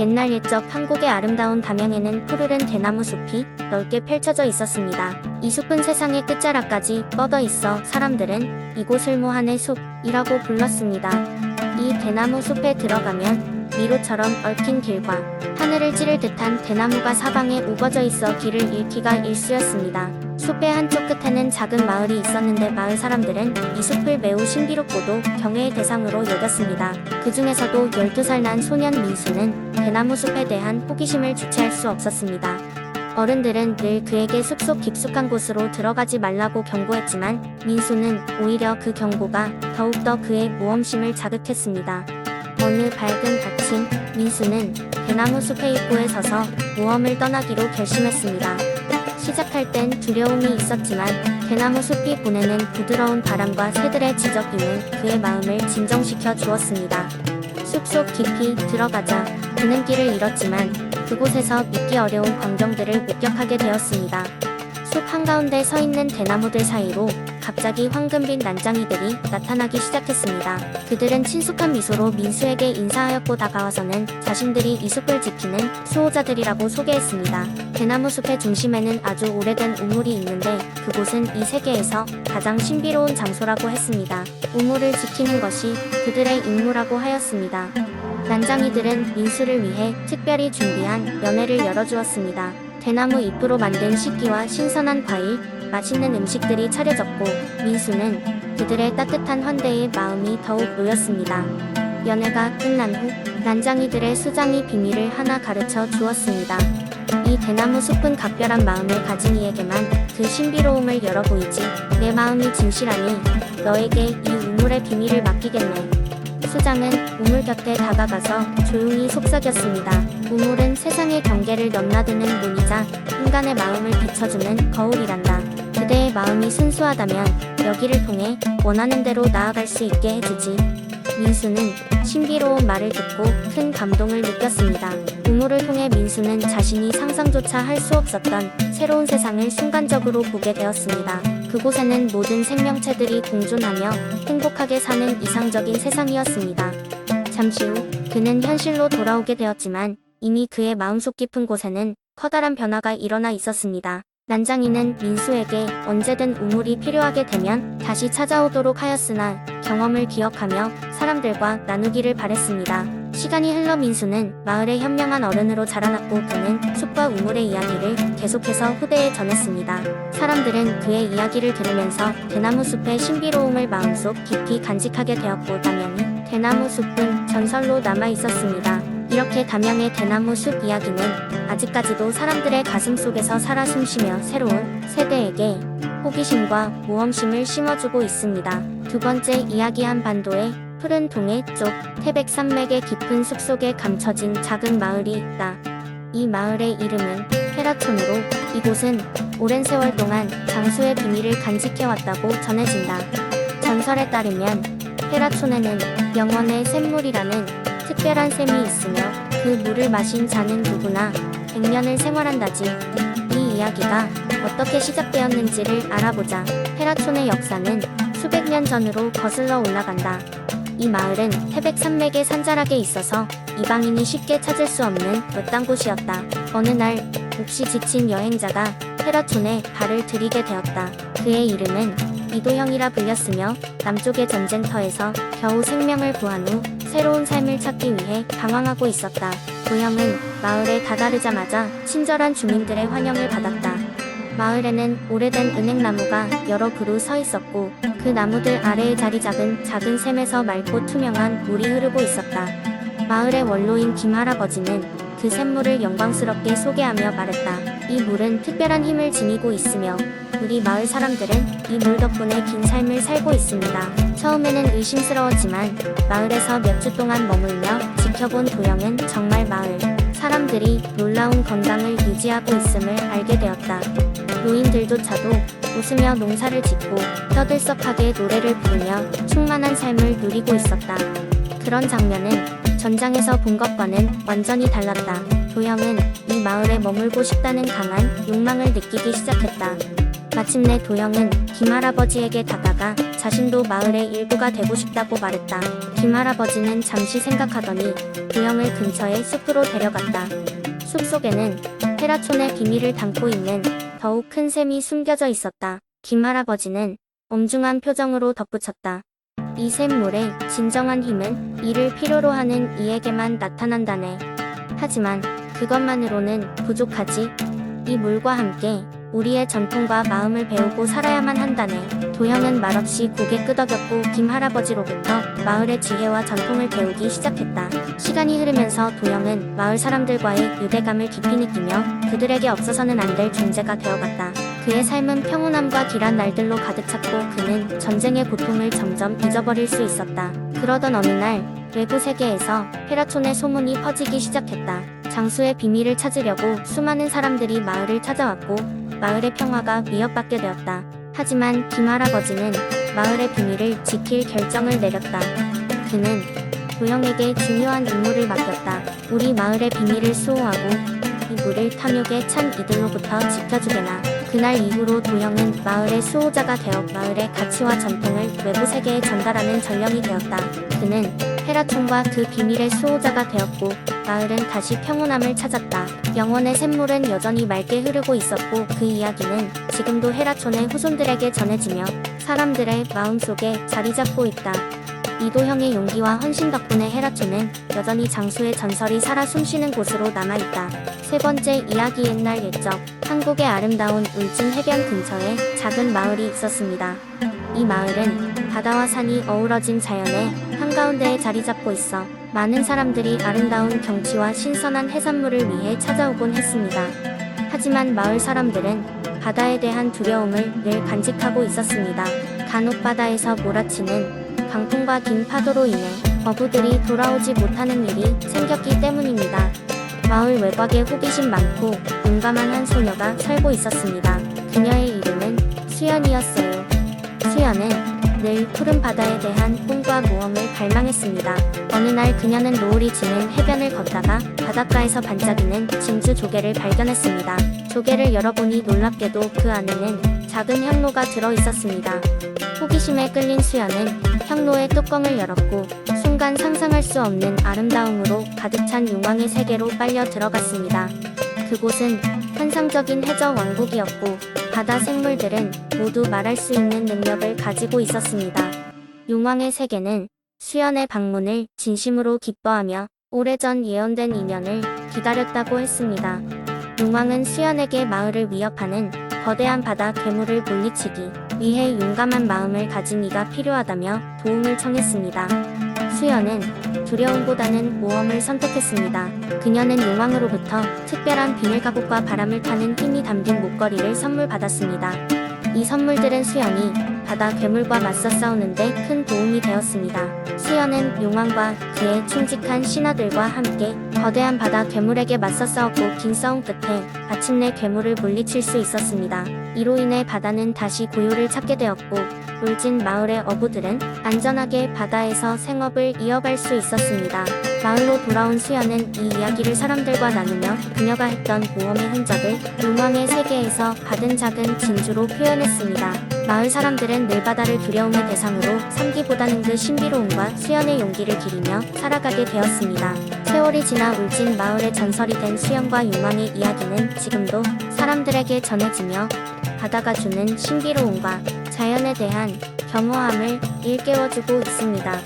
옛날 옛적 한국의 아름다운 담양에는 푸르른 대나무 숲이 넓게 펼쳐져 있었습니다. 이 숲은 세상의 끝자락까지 뻗어 있어 사람들은 이곳을 무한의 숲이라고 불렀습니다. 이 대나무 숲에 들어가면 미로처럼 얽힌 길과 하늘을 찌를 듯한 대나무가 사방에 우거져 있어 길을 잃기가 일쑤였습니다. 숲의 한쪽 끝에는 작은 마을이 있었는데 마을 사람들은 이 숲을 매우 신비롭고도 경외의 대상으로 여겼습니다. 그 중에서도 12살 난 소년 민수는 대나무 숲에 대한 호기심을 주체할 수 없었습니다. 어른들은 늘 그에게 숲속 깊숙한 곳으로 들어가지 말라고 경고했지만 민수는 오히려 그 경고가 더욱더 그의 모험심을 자극했습니다. 어느 밝은 아침, 민수는 대나무 숲의 입구에 서서 모험을 떠나기로 결심했습니다. 시작할 땐 두려움이 있었지만 대나무 숲이 보내는 부드러운 바람과 새들의 지저귀는 그의 마음을 진정시켜 주었습니다. 숲속 깊이 들어가자 그는 길을 잃었지만 그곳에서 믿기 어려운 광경들을 목격하게 되었습니다. 숲 한가운데 서 있는 대나무들 사이로 갑자기 황금빛 난장이들이 나타나기 시작했습니다. 그들은 친숙한 미소로 민수에게 인사하였고 다가와서는 자신들이 이 숲을 지키는 수호자들이라고 소개했습니다. 대나무 숲의 중심에는 아주 오래된 우물이 있는데 그곳은 이 세계에서 가장 신비로운 장소라고 했습니다. 우물을 지키는 것이 그들의 임무라고 하였습니다. 난장이들은 민수를 위해 특별히 준비한 연회를 열어주었습니다. 대나무 잎으로 만든 식기와 신선한 과일, 맛있는 음식들이 차려졌고 민수는 그들의 따뜻한 환대에 마음이 더욱 놓였습니다. 연회가 끝난 후 난장이들의 수장이 비밀을 하나 가르쳐 주었습니다. 이 대나무 숲은 각별한 마음을 가진 이에게만 그 신비로움을 열어 보이지. 내 마음이 진실하니 너에게 이 우물의 비밀을 맡기겠네. 수장은 우물 곁에 다가가서 조용히 속삭였습니다. 우물은 세상의 경계를 넘나드는 문이자 인간의 마음을 비춰주는 거울이란다. 그대의 마음이 순수하다면 여기를 통해 원하는 대로 나아갈 수 있게 해주지. 민수는 신비로운 말을 듣고 큰 감동을 느꼈습니다. 우물을 통해 민수는 자신이 상상조차 할 수 없었던 새로운 세상을 순간적으로 보게 되었습니다. 그곳에는 모든 생명체들이 공존하며 행복하게 사는 이상적인 세상이었습니다. 잠시 후 그는 현실로 돌아오게 되었지만 이미 그의 마음속 깊은 곳에는 커다란 변화가 일어나 있었습니다. 난장이는 민수에게 언제든 우물이 필요하게 되면 다시 찾아오도록 하였으나 경험을 기억하며 사람들과 나누기를 바랬습니다. 시간이 흘러 민수는 마을의 현명한 어른으로 자라났고 그는 숲과 우물의 이야기를 계속해서 후대에 전했습니다. 사람들은 그의 이야기를 들으면서 대나무 숲의 신비로움을 마음속 깊이 간직하게 되었고 담양의 대나무 숲은 전설로 남아 있었습니다. 이렇게 담양의 대나무 숲 이야기는 아직까지도 사람들의 가슴 속에서 살아 숨쉬며 새로운 세대에게 호기심과 모험심을 심어주고 있습니다. 두 번째 이야기 한반도의 푸른 동해 쪽 태백산맥의 깊은 숲속에 감춰진 작은 마을이 있다. 이 마을의 이름은 페라촌으로 이곳은 오랜 세월 동안 장수의 비밀을 간직해왔다고 전해진다. 전설에 따르면 페라촌에는 영원의 샘물이라는 특별한 샘이 있으며 그 물을 마신 자는 누구나 100년을 생활한다지. 이 이야기가 어떻게 시작되었는지를 알아보자. 페라촌의 역사는 수백 년 전으로 거슬러 올라간다. 이 마을은 태백산맥의 산자락에 있어서 이방인이 쉽게 찾을 수 없는 외딴 곳이었다. 어느 날 몹시 지친 여행자가 페라촌에 발을 들이게 되었다. 그의 이름은 이도형이라 불렸으며 남쪽의 전쟁터에서 겨우 생명을 구한 후 새로운 삶을 찾기 위해 방황하고 있었다. 도형은 마을에 다다르자마자 친절한 주민들의 환영을 받았다. 마을에는 오래된 은행나무가 여러 그루 서 있었고 그 나무들 아래에 자리 잡은 작은 샘에서 맑고 투명한 물이 흐르고 있었다. 마을의 원로인 김할아버지는 그 샘물을 영광스럽게 소개하며 말했다. 이 물은 특별한 힘을 지니고 있으며 우리 마을 사람들은 이 물 덕분에 긴 삶을 살고 있습니다. 처음에는 의심스러웠지만 마을에서 몇 주 동안 머물며 지켜본 도형은 정말 마을 사람들이 놀라운 건강을 유지하고 있음을 알게 되었다. 노인들조차도 웃으며 농사를 짓고 떠들썩하게 노래를 부르며 충만한 삶을 누리고 있었다. 그런 장면은 전장에서 본 것과는 완전히 달랐다. 도형은 이 마을에 머물고 싶다는 강한 욕망을 느끼기 시작했다. 마침내 도영은 김할아버지에게 다가가 자신도 마을의 일부가 되고 싶다고 말했다. 김할아버지는 잠시 생각하더니 도영을 근처의 숲으로 데려갔다. 숲속에는 헤라촌의 비밀을 담고 있는 더욱 큰 샘이 숨겨져 있었다. 김할아버지는 엄중한 표정으로 덧붙였다. 이 샘물의 진정한 힘은 이를 필요로 하는 이에게만 나타난다네. 하지만 그것만으로는 부족하지. 이 물과 함께 우리의 전통과 마음을 배우고 살아야만 한다네. 도영은 말없이 고개 끄덕였고 김할아버지로부터 마을의 지혜와 전통을 배우기 시작했다. 시간이 흐르면서 도영은 마을 사람들과의 유대감을 깊이 느끼며 그들에게 없어서는 안 될 존재가 되어갔다. 그의 삶은 평온함과 길한 날들로 가득 찼고 그는 전쟁의 고통을 점점 잊어버릴 수 있었다. 그러던 어느 날 외부 세계에서 헤라촌의 소문이 퍼지기 시작했다. 장수의 비밀을 찾으려고 수많은 사람들이 마을을 찾아왔고 마을의 평화가 위협받게 되었다. 하지만 김할아버지는 마을의 비밀을 지킬 결정을 내렸다. 그는 도영에게 중요한 임무를 맡겼다. 우리 마을의 비밀을 수호하고 이 물을 탐욕에 찬 이들로부터 지켜주게나. 그날 이후로 도영은 마을의 수호자가 되어 마을의 가치와 전통을 외부 세계에 전달하는 전령이 되었다. 그는 헤라촌과 그 비밀의 수호자가 되었고 마을은 다시 평온함을 찾았다. 영원의 샘물은 여전히 맑게 흐르고 있었고 그 이야기는 지금도 헤라촌의 후손들에게 전해지며 사람들의 마음속에 자리잡고 있다. 이도형의 용기와 헌신 덕분에 헤라촌은 여전히 장수의 전설이 살아 숨쉬는 곳으로 남아있다. 세 번째 이야기. 옛날 옛적 한국의 아름다운 울진 해변 근처에 작은 마을이 있었습니다. 이 마을은 바다와 산이 어우러진 자연의 한가운데에 자리잡고 있어 많은 사람들이 아름다운 경치와 신선한 해산물을 위해 찾아오곤 했습니다. 하지만 마을 사람들은 바다에 대한 두려움을 늘 간직하고 있었습니다. 간혹 바다에서 몰아치는 강풍과 긴 파도로 인해 어부들이 돌아오지 못하는 일이 생겼기 때문입니다. 마을 외곽에 호기심 많고 용감한 한 소녀가 살고 있었습니다. 그녀의 이름은 수연이었어요. 수연은 늘 푸른 바다에 대한 꿈과 모험을 갈망했습니다. 어느 날 그녀는 노을이 지는 해변을 걷다가 바닷가에서 반짝이는 진주 조개를 발견했습니다. 조개를 열어보니 놀랍게도 그 안에는 작은 향로가 들어있었습니다. 호기심에 끌린 수연은 향로의 뚜껑을 열었고 순간 상상할 수 없는 아름다움으로 가득 찬 용왕의 세계로 빨려 들어갔습니다. 그곳은 환상적인 해저 왕국이었고 바다 생물들은 모두 말할 수 있는 능력을 가지고 있었습니다. 용왕의 세계는 수연의 방문을 진심으로 기뻐하며 오래전 예언된 인연을 기다렸다고 했습니다. 용왕은 수연에게 마을을 위협하는 거대한 바다 괴물을 물리치기 위해 용감한 마음을 가진 이가 필요하다며 도움을 청했습니다. 수연은 두려움보다는 모험을 선택했습니다. 그녀는 용왕으로부터 특별한 비늘 가곡과 바람을 타는 힘이 담긴 목걸이를 선물 받았습니다. 이 선물들은 수연이 바다 괴물과 맞서 싸우는데 큰 도움이 되었습니다. 수연은 용왕과 그의 충직한 신하들과 함께 거대한 바다 괴물에게 맞서 싸웠고 긴 싸움 끝에 마침내 괴물을 물리칠 수 있었습니다. 이로 인해 바다는 다시 고요를 찾게 되었고 울진 마을의 어부들은 안전하게 바다에서 생업을 이어갈 수 있었습니다. 마을로 돌아온 수연은 이 이야기를 사람들과 나누며 그녀가 했던 모험의 흔적을 용왕의 세계에서 받은 작은 진주로 표현했습니다. 마을 사람들은 늘 바다를 두려움의 대상으로 삼기보다는 그 신비로움과 수연의 용기를 기리며 살아가게 되었습니다. 세월이 지나 울진 마을의 전설이 된 수연과 용왕의 이야기는 지금도 사람들에게 전해지며 바다가 주는 신비로움과 자연에 대한 겸허함을 일깨워주고 있습니다.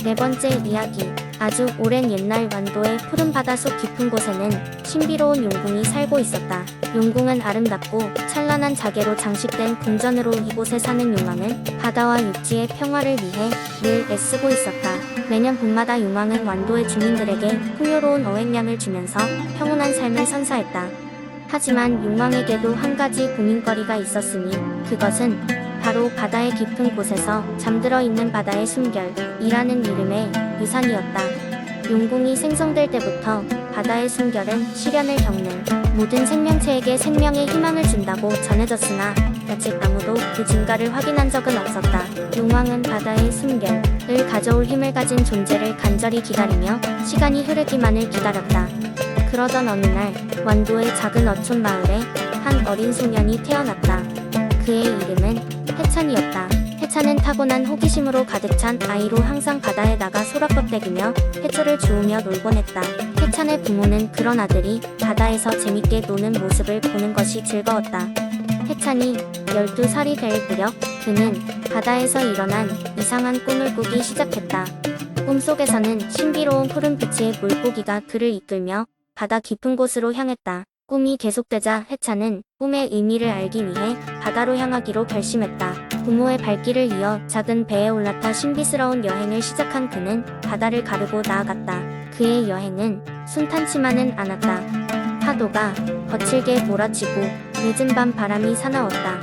네 번째 이야기. 아주 오랜 옛날 완도의 푸른 바다 속 깊은 곳에는 신비로운 용궁이 살고 있었다. 용궁은 아름답고 찬란한 자개로 장식된 궁전으로 이곳에 사는 용왕은 바다와 육지의 평화를 위해 늘 애쓰고 있었다. 매년 봄마다 용왕은 완도의 주민들에게 풍요로운 어획량을 주면서 평온한 삶을 선사했다. 하지만 용왕에게도 한 가지 고민거리가 있었으니 그것은 바로 바다의 깊은 곳에서 잠들어 있는 바다의 숨결이라는 이름의 유산이었다. 용궁이 생성될 때부터 바다의 숨결은 시련을 겪는 모든 생명체에게 생명의 희망을 준다고 전해졌으나 아직 아무도 그 증가를 확인한 적은 없었다. 용왕은 바다의 숨결을 가져올 힘을 가진 존재를 간절히 기다리며 시간이 흐르기만을 기다렸다. 그러던 어느 날 완도의 작은 어촌 마을에 한 어린 소년이 태어났다. 그의 이름은 해찬이었다. 해찬은 타고난 호기심으로 가득 찬 아이로 항상 바다에 나가 소라껍데기며 해초를 주우며 놀곤 했다. 해찬의 부모는 그런 아들이 바다에서 재밌게 노는 모습을 보는 것이 즐거웠다. 해찬이 12살이 될 무렵 그는 바다에서 일어난 이상한 꿈을 꾸기 시작했다. 꿈속에서는 신비로운 푸른빛의 물고기가 그를 이끌며 바다 깊은 곳으로 향했다. 꿈이 계속되자 해찬은 꿈의 의미를 알기 위해 바다로 향하기로 결심했다. 부모의 발길을 이어 작은 배에 올라타 신비스러운 여행을 시작한 그는 바다를 가르고 나아갔다. 그의 여행은 순탄치만은 않았다. 파도가 거칠게 몰아치고 늦은 밤 바람이 사나웠다.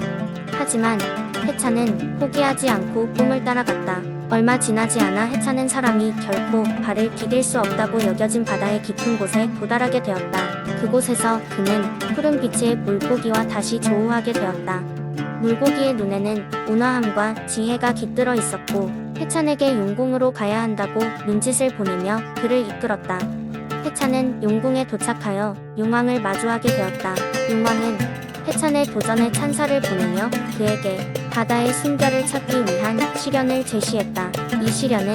하지만 해찬은 포기하지 않고 꿈을 따라갔다. 얼마 지나지 않아 해찬은 사람이 결코 발을 디딜 수 없다고 여겨진 바다의 깊은 곳에 도달하게 되었다. 그곳에서 그는 푸른 빛의 물고기와 다시 조우하게 되었다. 물고기의 눈에는 온화함과 지혜가 깃들어 있었고 해찬에게 용궁으로 가야 한다고 눈짓을 보내며 그를 이끌었다. 해찬은 용궁에 도착하여 용왕을 마주하게 되었다. 용왕은 해찬의 도전에 찬사를 보내며 그에게 바다의 숨결을 찾기 위한 시련을 제시했다. 이 시련은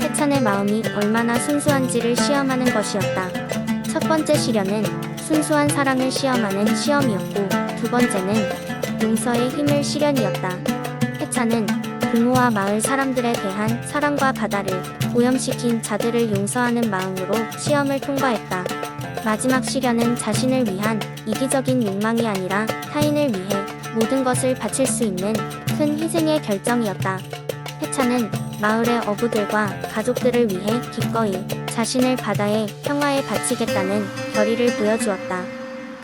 해찬의 마음이 얼마나 순수한지를 시험하는 것이었다. 첫 번째 시련은 순수한 사랑을 시험하는 시험이었고 두 번째는 용서의 힘을 시련이었다. 해찬은 부모와 마을 사람들에 대한 사랑과 바다를 오염시킨 자들을 용서하는 마음으로 시험을 통과했다. 마지막 시련은 자신을 위한 이기적인 욕망이 아니라 타인을 위해 모든 것을 바칠 수 있는 큰 희생의 결정이었다. 해찬은 마을의 어부들과 가족들을 위해 기꺼이 자신을 바다의 평화에 바치겠다는 결의를 보여주었다.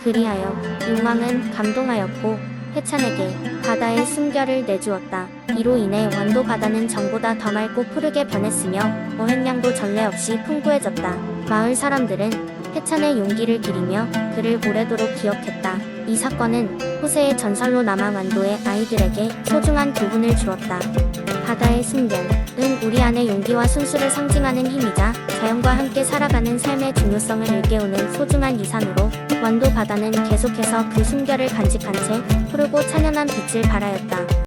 그리하여 용왕은 감동하였고 해찬에게 바다의 숨결을 내주었다. 이로 인해 완도 바다는 전보다 더 맑고 푸르게 변했으며 어획량도 전례 없이 풍부해졌다. 마을 사람들은 해찬의 용기를 기리며 그를 오래도록 기억했다. 이 사건은 후세의 전설로 남아 완도의 아이들에게 소중한 교훈을 주었다. 바다의 숨결은 우리 안의 용기와 순수를 상징하는 힘이자 자연과 함께 살아가는 삶의 중요성을 일깨우는 소중한 유산으로 완도 바다는 계속해서 그 숨결을 간직한 채 푸르고 찬연한 빛을 발하였다.